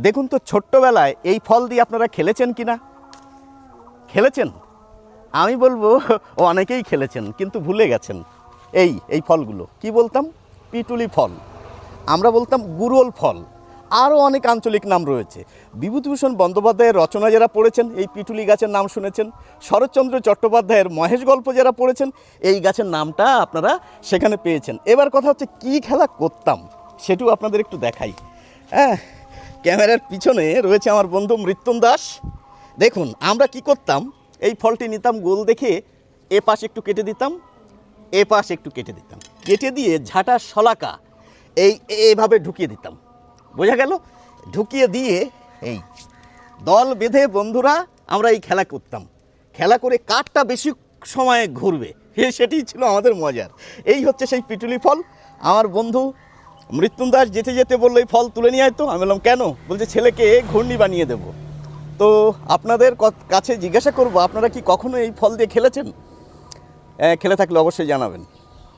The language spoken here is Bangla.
দেখুন তো ছোট্টবেলায় এই ফল দিয়ে আপনারা খেলেছেন কি না? খেলেছেন? আমি বলবো অনেকেই খেলেছেন, কিন্তু ভুলে গেছেন। এই ফলগুলো কি বলতাম? পিটুলি ফল, আমরা বলতাম গুড়োল ফল, আরও অনেক আঞ্চলিক নাম রয়েছে। বিভূতিভূষণ বন্দ্যোপাধ্যায়ের রচনা যারা পড়েছেন এই পিটুলি গাছের নাম শুনেছেন। শরৎচন্দ্র চট্টোপাধ্যায়ের মহেশ গল্প যারা পড়েছেন এই গাছের নামটা আপনারা সেখানে পেয়েছেন। এবার কথা হচ্ছে কী খেলা করতাম সেটাও আপনাদের একটু দেখাই। হ্যাঁ, ক্যামেরার পিছনে রয়েছে আমার বন্ধু মৃত্যুন দাস। দেখুন আমরা কি করতাম, এই ফলটি নিতাম, গোল দেখে এ পাশ একটু কেটে দিতাম, এ পাশ একটু কেটে দিতাম, কেটে দিয়ে ঝাঁটার শলাকা এইভাবে ঢুকিয়ে দিতাম। বোঝা গেল? ঢুকিয়ে দিয়ে এই দল বেঁধে বন্ধুরা আমরা এই খেলা করতাম। খেলা করে কাঠটা বেশি সময়ে ঘুরবে সেটিই ছিল আমাদের মজার। এই হচ্ছে সেই পিটুলি ফল। আমার বন্ধু মৃত্যুন দাস যেতে যেতে বললো এই ফল তুলে নিয়ে আয় তো। আমি বললাম কেন? বলছে ছেলেকে ঘূর্ণি বানিয়ে দেবো। তো আপনাদের কাছে জিজ্ঞাসা করব, আপনারা কি কখনো এই ফল দিয়ে খেলেছেন? খেলে থাকলে অবশ্যই জানাবেন।